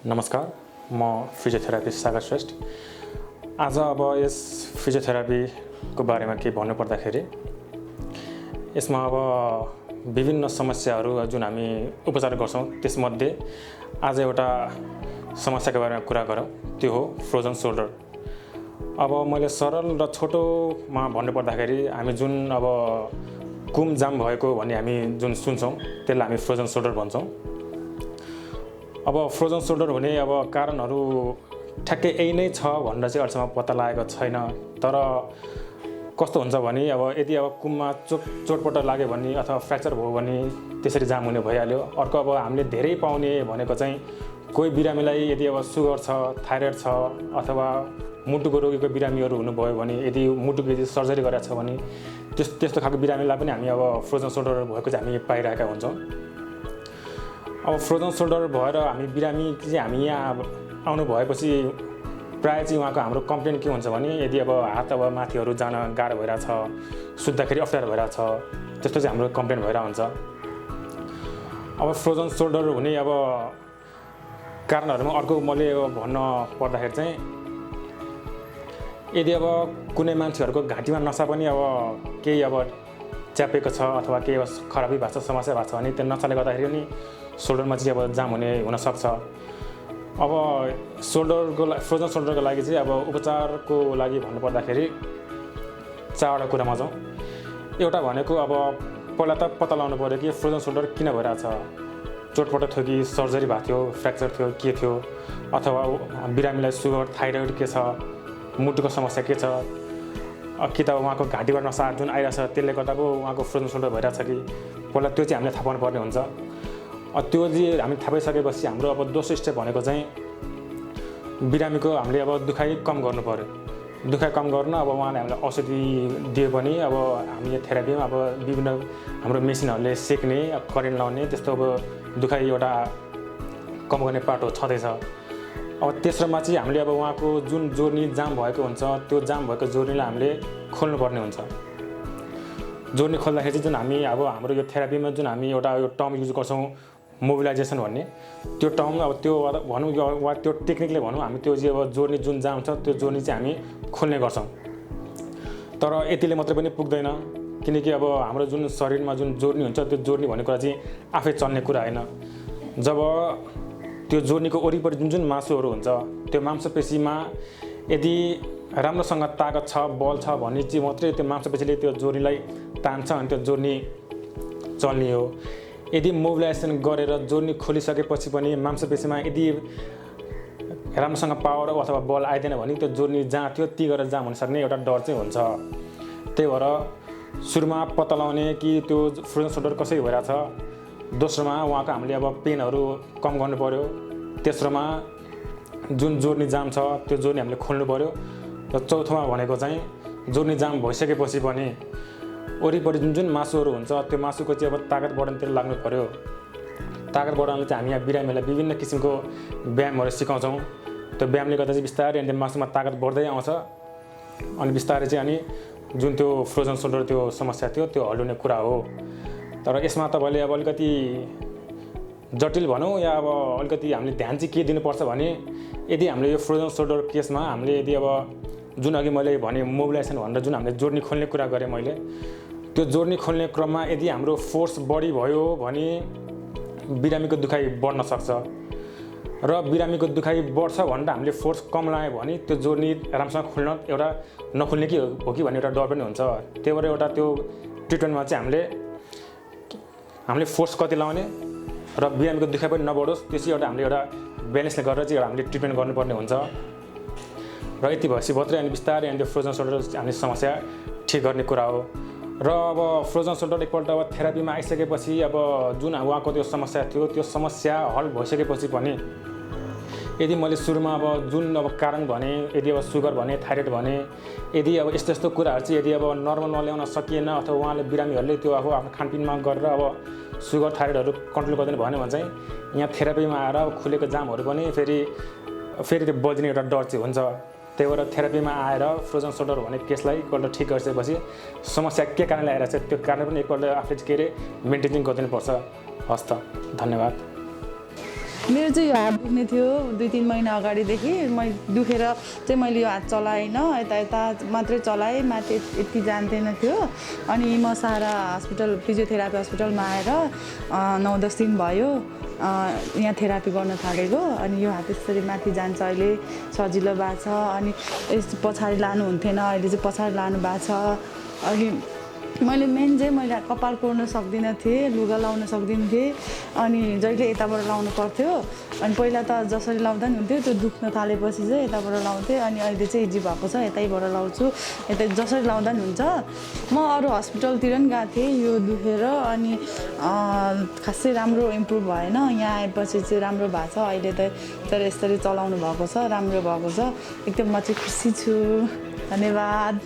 नमस्कार, म फिजियोथेरापिस्ट सागर श्रेष्ठ। आज अब यस फिजियोथेरापीको बारेमा के भन्नुपर्दाखेरि यसमा अब विभिन्न समस्याहरू जुन हामी उपचार गर्छौँ त्यसमध्ये आज एउटा समस्याको बारेमा कुरा गरौँ, त्यो हो फ्रोजन सोल्डर। अब मैले सरल र छोटोमा भन्नुपर्दाखेरि हामी जुन अब कुम जाम भएको भन्ने हामी जुन सुन्छौँ त्यसलाई हामी फ्रोजन सोल्डर भन्छौँ। अब फ्रोजन सोल्डर हुने अब कारणहरू ठ्याक्कै यही नै छ भनेर चाहिँ अहिलेसम्म पत्ता लागेको छैन। तर कस्तो हुन्छ भने अब यदि अब कुममा चोटपटक लाग्यो भने अथवा फ्र्याक्चर भयो भने त्यसरी जाम हुने भइहाल्यो। अर्को अब हामीले धेरै पाउने भनेको चाहिँ कोही बिरामीलाई यदि अब सुगर छ, थाइरोइड छ अथवा मुटुको रोगीको बिरामीहरू हुनुभयो भने यदि मुटुको यदि सर्जरी गरेको छ भने त्यस्तो खालको बिरामीलाई पनि हामी अब फ्रोजन सोल्डर भएको चाहिँ हामी पाइरहेका हुन्छौँ। अब फ्रोजन सोल्डर भएर हामी बिरामी चाहिँ हामी यहाँ आउनु भएपछि प्रायः चाहिँ उहाँको हाम्रो कम्प्लेन के हुन्छ भने यदि अब हात अब माथिहरू जान गाह्रो भइरहेछ, सुत्दाखेरि अप्ठ्यारो भइरहेछ, त्यस्तो चाहिँ हाम्रो कम्प्लेन भइरहेको हुन्छ। अब फ्रोजन सोल्डर हुने अब कारणहरूमा अर्को मैले भन्न पर्दाखेरि चाहिँ यदि अब कुनै मान्छेहरूको घाँटीमा नसा पनि अब केही अब च्यापेको छ अथवा केही अब खराबी भएको छ, समस्या भएको छ भने त्यो नसाले गर्दाखेरि पनि सोल्डरमा चाहिँ अब जाम हुनसक्छ। अब फ्रोजन सोल्डरको लागि चाहिँ अब उपचारको लागि भन्नुपर्दाखेरि चारवटा कुरामा जाउँ। एउटा भनेको अब पहिला त पत्ता लगाउनु पऱ्यो कि फ्रोजन सोल्डर किन भइरहेछ। चोटपटक थियो कि सर्जरी भएको थियो, फ्र्याक्चर थियो, के थियो, अथवा बिरामीलाई सुगर, थाइरोइड के छ, मुटुको समस्या के छ, कि त उहाँको घाँटीबाट नसा जुन आइरहेछ त्यसले गर्दा पो उहाँको फ्रोजन सोल्डर भइरहेछ कि, पहिला त्यो चाहिँ हामीले थाहा पाउनुपर्ने हुन्छ। त्यो चाहिँ हामी थाहा पाइसकेपछि हाम्रो अब दोस्रो स्टेप भनेको चाहिँ बिरामीको हामीले अब दुखाइ कम गर्नु पऱ्यो। दुखाइ कम गर्न अब उहाँले हामीलाई औषधि दियो भने अब हामी थेरापीमा अब विभिन्न हाम्रो मेसिनहरूले सेक्ने, करेन्ट लाउने त्यस्तो अब दुखाइ एउटा कम गर्ने पाटो छँदैछ। अब तेस्रोमा चाहिँ हामीले अब उहाँको जुन जोर्नी जाम भएको हुन्छ त्यो जाम भएको जोर्नीलाई हामीले खोल्नुपर्ने हुन्छ। जोर्नी खोल्दाखेरि चाहिँ जुन हामी अब हाम्रो यो थेरापीमा जुन हामी एउटा यो टर्म युज गर्छौँ मोबिलाइजेसन भन्ने, त्यो टर्म अब त्यो भनौँ वा त्यो टेक्निकले भनौँ हामी त्यो चाहिँ अब जोर्नी जुन जाम छ त्यो जोर्नी चाहिँ हामी खोल्ने गर्छौँ। तर यतिले मात्रै पनि पुग्दैन, किनकि अब हाम्रो जुन शरीरमा जुन जोर्नी हुन्छ त्यो जोर्नी भन्ने कुरा चाहिँ आफै चल्ने कुरा होइन। जब त्यो जोर्नीको वरिपरि जुन मासुहरू हुन्छ त्यो मांसपेशीमा यदि राम्रोसँग ताकत छ, बल छ भने चाहिँ मात्रै त्यो मांसपेशीले त्यो जोर्नीलाई तान्छ अनि त्यो जोर्नी चल्ने हो। यदि मोबिलाइजेसन गरेर जोर्नी खोलिसकेपछि पनि मांसपेशीमा यदि राम्रोसँग पावर अथवा बल आइदिएन भने त्यो जोर्नी जहाँ थियो ती गरेर जाम हुन सक्ने एउटा डर चाहिँ हुन्छ। त्यही भएर सुरुमा पत्ता लगाउने कि त्यो फ्रोजन सोल्डर कसरी भइरहेछ, दोस्रोमा उहाँको हामीले अब पेनहरू कम गर्नु पऱ्यो, तेस्रोमा जुन जोर्नी जाम छ त्यो जोर्नी हामीले खोल्नु पऱ्यो, र चौथोमा भनेको चाहिँ जोर्नी जाम भइसकेपछि पनि वरिपरि जुन मासुहरू हुन्छ त्यो मासुको चाहिँ अब ताकत बढाउनतिर लाग्नु पऱ्यो। ताकत बढाउनले चाहिँ हामी यहाँ बिरामीलाई विभिन्न किसिमको व्यायामहरू सिकाउँछौँ। त्यो व्यायामले गर्दा चाहिँ बिस्तारै अनि मासुमा ताकत बढ्दै आउँछ अनि बिस्तारै चाहिँ अनि जुन त्यो फ्रोजन सोल्डर त्यो समस्या थियो त्यो हल्लुने कुरा हो। तर यसमा तपाईँले अब अलिकति जटिल भनौँ या अब अलिकति हामीले ध्यान चाहिँ के दिनुपर्छ भने यदि हामीले यो फ्रोजन सोल्डर केसमा हामीले यदि अब जुन अघि मैले भने मोबिलाइजेसन भनेर जुन हामीले जोर्नी खोल्ने कुरा गरेँ मैले, त्यो जोर्नी खोल्ने क्रममा यदि हाम्रो फोर्स बढी भयो भने बिरामीको दुखाइ बढ्न सक्छ, र बिरामीको दुखाइ बढ्छ भनेर हामीले फोर्स कम लगायो भने त्यो जोर्नी राम्रोसँग खोल्न एउटा नखोल्ने कि हो कि भन्ने एउटा डर पनि हुन्छ। त्यही भएर एउटा त्यो ट्रिटमेन्टमा चाहिँ हामीले फोर्स कति लगाउने र बिरामीको दुखाइ पनि नबढोस् त्यो चाहिँ एउटा हामीले एउटा ब्यालेन्सले गरेर चाहिँ एउटा हामीले ट्रिटमेन्ट गर्नुपर्ने हुन्छ। र यति भएपछि मात्रै अनि बिस्तारै अनि त्यो फ्रोजन सोल्डर हामीले समस्या ठिक गर्ने कुरा हो। र अब फ्रोजन सोल्डर एकपल्ट अब थेरापीमा आइसकेपछि अब जुन उहाँको त्यो समस्या थियो त्यो समस्या हल भइसकेपछि पनि यदि मैले सुरुमा अब जुन अब कारण भने, यदि अब सुगर भने, थाइरोइड भने, यदि अब यस्तो यस्तो कुराहरू चाहिँ यदि अब नर्मलमा ल्याउन सकिएन अथवा उहाँले बिरामीहरूले त्यो अब आफ्नो खानपिनमा गरेर अब सुगर थाइरोइडहरू कन्ट्रोल गर्दैन भन्यो भने चाहिँ यहाँ थेरापीमा आएर खुलेको जामहरू पनि फेरि त्यो बल्झिने एउटा डर चाहिँ हुन्छ। त्यही भएर थेरापीमा आएर फ्रोजन सोल्डर भने केसलाई एकपल्ट ठिक गरिसकेपछि समस्या के कारणले आइरहेछ त्यो कारण पनि एकपल्ट आफूले के अरे मेन्टेन गरिदिनुपर्छ। हस् त, धन्यवाद। मेरो चाहिँ यो हात दुख्ने थियो 2-3 महिना अगाडिदेखि दुखेर चाहिँ मैले यो हात चलाएन यता मात्रै चलाएँ माथि यति जान्थेन थियो अनि म सारा हस्पिटल फिजियोथेरापी हस्पिटलमा आएर 9-10 दिन भयो यहाँ थेरापी गर्न थालेको अनि यो हात यसरी माथि जान्छ अहिले सजिलो भएको छ अनि यस पछाडि लानु हुन्थेन अहिले चाहिँ पछाडि लानु भएको छ अनि मैले मेन चाहिँ मैले कपाल कोर्न सक्दिनँ थिएँ लुगा लाउन सक्दिनँ थिएँ अनि जहिले यताबाट लाउनु पर्थ्यो अनि पहिला त जसरी लाउँदा नि हुन्थ्यो त्यो दुख्न थालेपछि चाहिँ यताबाट लाउँथेँ अनि अहिले चाहिँ इजी भएको छ यतैबाट लाउँछु यता जसरी लाउँदा नि हुन्छ म अरू हस्पिटलतिर पनि गएको थिएँ यो दुखेर अनि खासै राम्रो इम्प्रुभ भएन यहाँ आएपछि चाहिँ राम्रो भएको छ अहिले त तर यसरी चलाउनु भएको छ राम्रो भएको छ एकदम म चाहिँ खुसी छु धन्यवाद।